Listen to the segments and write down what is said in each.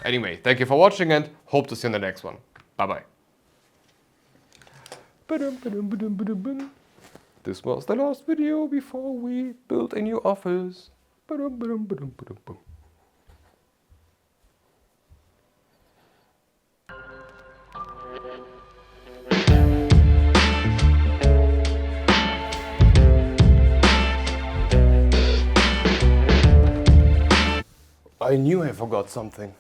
Anyway, thank you for watching and hope to see you in the next one. Bye-bye. This was the last video before we built a new office. I knew I forgot something.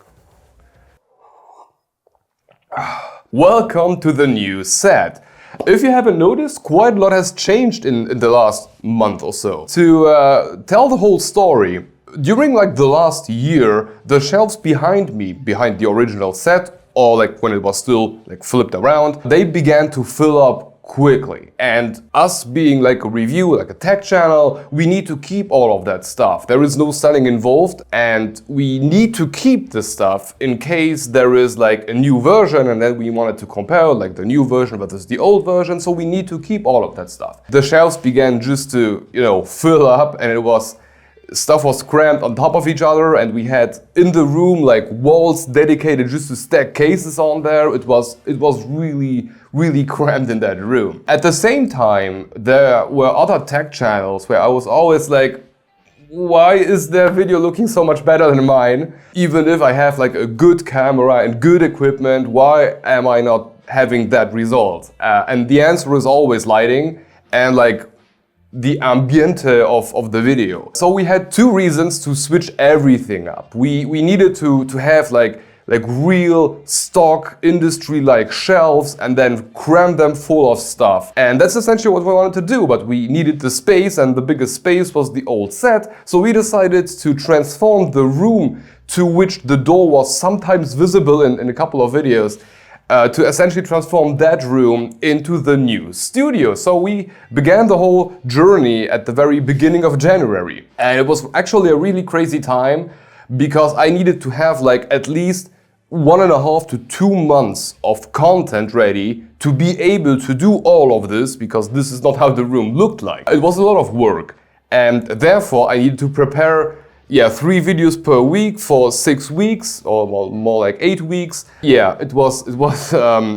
Welcome to the new set. If you haven't noticed, quite a lot has changed in the last month or so. To tell the whole story, during like the last year, the shelves behind me, behind the original set, or like when it was still like flipped around, they began to fill up quickly. And us being like a review, like a tech channel, we need to keep all of that stuff. There is no selling involved, and we need to keep the stuff in case there is like a new version and then we wanted to compare like the new version versus the old version. So we need to keep all of that stuff. The shelves began just to, fill up, and stuff was crammed on top of each other, and we had in the room like walls dedicated just to stack cases on there. It was really crammed in that room. At the same time, there were other tech channels where I was always like, why is their video looking so much better than mine? Even if I have like a good camera and good equipment, why am I not having that result? And the answer is always lighting and like the ambiente of the video. So we had two reasons to switch everything up. We needed to have like real stock industry-like shelves and then cram them full of stuff. And that's essentially what we wanted to do, but we needed the space, and the biggest space was the old set. So we decided to transform the room to which the door was sometimes visible in a couple of videos, to essentially transform that room into the new studio. So we began the whole journey at the very beginning of January. And it was actually a really crazy time because I needed to have like at least 1.5 to 2 months of content ready to be able to do all of this, because this is not how the room looked like. It was a lot of work, and therefore I needed to prepare 3 videos per week for 6 weeks, or more like 8 weeks. Yeah, it was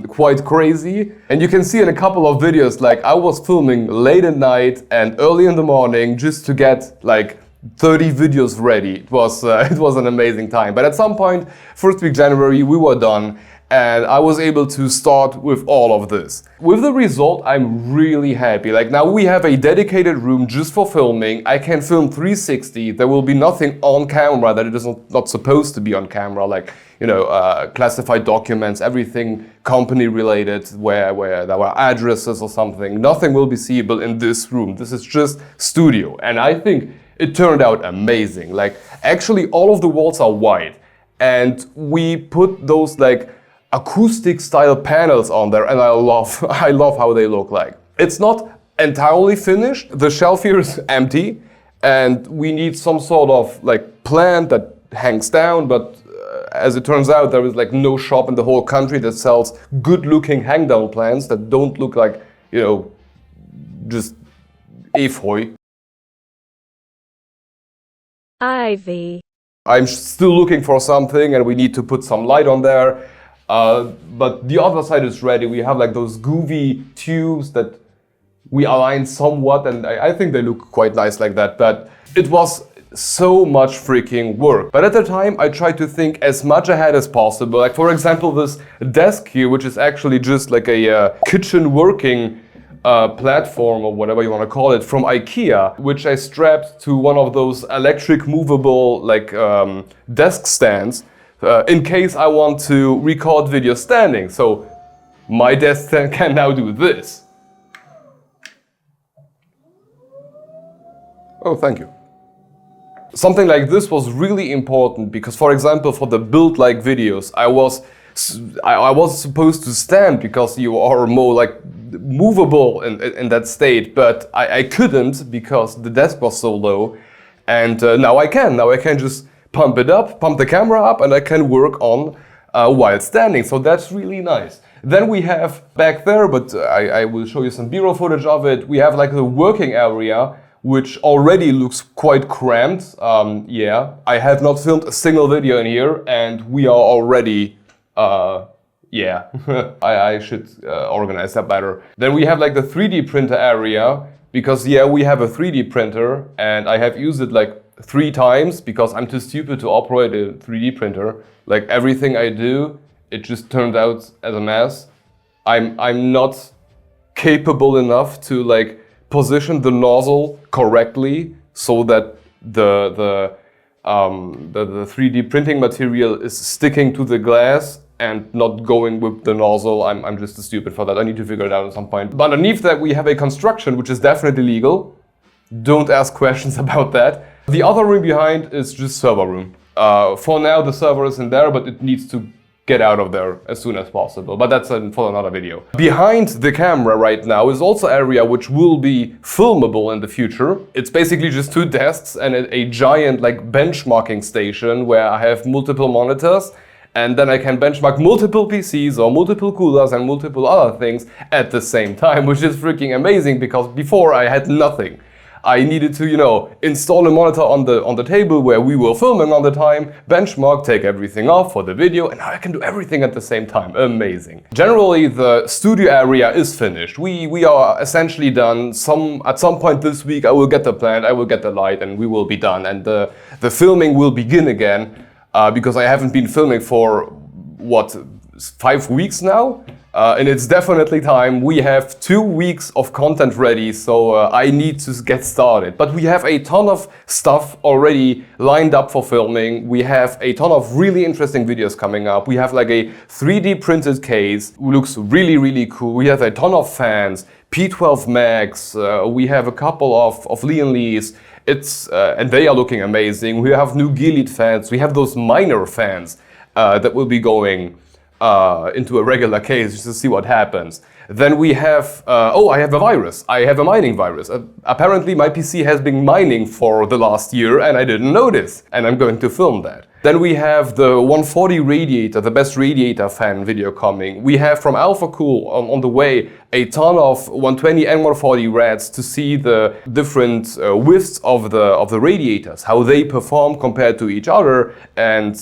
quite crazy. And you can see in a couple of videos, like I was filming late at night and early in the morning just to get like 30 videos ready. It was an amazing time. But at some point, first week January, we were done, and I was able to start with all of this. With the result, I'm really happy. Like now we have a dedicated room just for filming. I can film 360. There will be nothing on camera that it is not supposed to be on camera, like classified documents, everything company related, where there were addresses or something. Nothing will be seeable in this room. This is just studio, and I think it turned out amazing. Like actually all of the walls are white, and we put those like acoustic style panels on there, and I love how they look like. It's not entirely finished. The shelf here is empty, and we need some sort of like plant that hangs down, but as it turns out, there is like no shop in the whole country that sells good looking hang down plants that don't look like, just efeu. Ivy. I'm still looking for something, and we need to put some light on there. But the other side is ready. We have like those groovy tubes that we align somewhat, and I think they look quite nice like that. But it was so much freaking work. But at the time, I tried to think as much ahead as possible. Like for example, this desk here, which is actually just like a kitchen working platform, or whatever you want to call it, from IKEA, which I strapped to one of those electric movable like desk stands in case I want to record video standing. So my desk stand can now do this. Oh, thank you. Something like this was really important because, for example, for the build-like videos, I was supposed to stand because you are more like movable in that state, but I couldn't because the desk was so low, and now I can just pump it up, pump the camera up, and I can work on while standing, so that's really nice. Then we have back there, but I will show you some B-roll footage of it, we have like the working area which already looks quite cramped. Yeah, I have not filmed a single video in here, and we are already, yeah, I should organize that better. Then we have like the 3D printer area, because yeah, we have a 3D printer, and I have used it like 3 times because I'm too stupid to operate a 3D printer. Like everything I do, it just turned out as a mess. I'm not capable enough to like position the nozzle correctly so that the 3D printing material is sticking to the glass and not going with the nozzle. I'm just too stupid for that. I need to figure it out at some point. But underneath that we have a construction which is definitely legal. Don't ask questions about that. The other room behind is just server room. For now the server is in there, but it needs to get out of there as soon as possible. But that's for another video. Behind the camera right now is also area which will be filmable in the future. It's basically just 2 desks and a giant like benchmarking station where I have multiple monitors, and then I can benchmark multiple PCs or multiple coolers and multiple other things at the same time, which is freaking amazing because before I had nothing. I needed to, you know, install a monitor on the table where we were filming on the time, benchmark, take everything off for the video, and now I can do everything at the same time. Amazing. Generally, the studio area is finished. We are essentially done. At some point this week, I will get the plant, I will get the light, and we will be done. And the filming will begin again because I haven't been filming for, what, 5 weeks now? And it's definitely time. We have 2 weeks of content ready, so I need to get started. But we have a ton of stuff already lined up for filming. We have a ton of really interesting videos coming up. We have like a 3D printed case, looks really, really cool. We have a ton of fans, P12 Max, we have a couple of Leon Lees. And they are looking amazing. We have new Gilead fans. We have those minor fans that will be going into a regular case just to see what happens. Then we have, I have a virus. I have a mining virus. Apparently my PC has been mining for the last year and I didn't notice. And I'm going to film that. Then we have the 140 radiator, the best radiator fan video coming. We have from AlphaCool on the way a ton of 120 and 140 rads to see the different widths of the radiators, how they perform compared to each other, and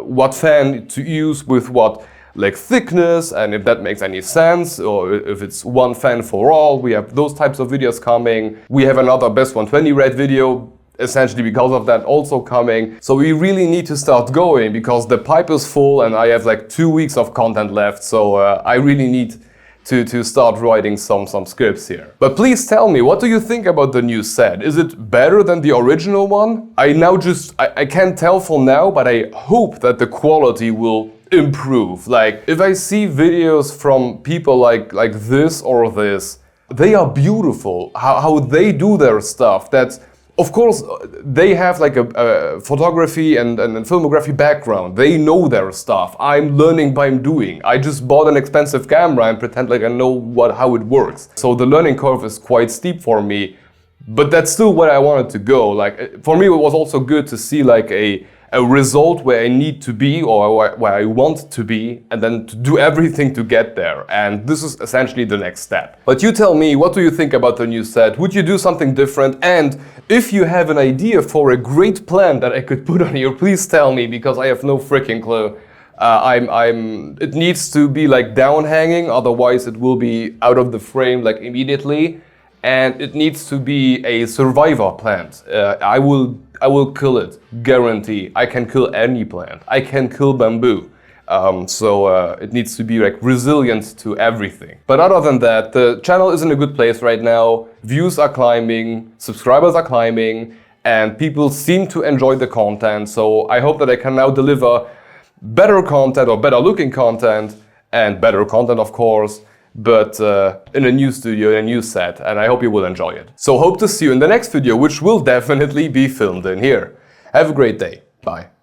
what fan to use with what like thickness, and if that makes any sense, or if it's one fan for all. We have those types of videos coming. We have another best 120 rad video, essentially because of that, also coming. So we really need to start going because the pipe is full and I have like 2 weeks of content left. So I really need to start writing some scripts here. But please tell me, what do you think about the new set? Is it better than the original one? I can't tell for now, but I hope that the quality will improve. Like if I see videos from people like this or this, they are beautiful. How they do their stuff. That's, of course, they have like a photography and filmography background. They know their stuff. I'm learning by doing. I just bought an expensive camera and pretend like I know how it works. So the learning curve is quite steep for me, but that's still where I wanted to go. Like for me, it was also good to see like a result where I need to be or where I want to be, and then to do everything to get there. And this is essentially the next step. But you tell me, what do you think about the new set? Would you do something different? And if you have an idea for a great plan that I could put on here, please tell me, because I have no freaking clue. It needs to be like down hanging, otherwise it will be out of the frame like immediately. And it needs to be a survivor plant. I will kill it, guarantee. I can kill any plant. I can kill bamboo. It needs to be like resilient to everything. But other than that, the channel is in a good place right now. Views are climbing, subscribers are climbing, and people seem to enjoy the content. So I hope that I can now deliver better content or better looking content, and better content of course, but in a new studio, in a new set, and I hope you will enjoy it. So hope to see you in the next video, which will definitely be filmed in here. Have a great day. Bye.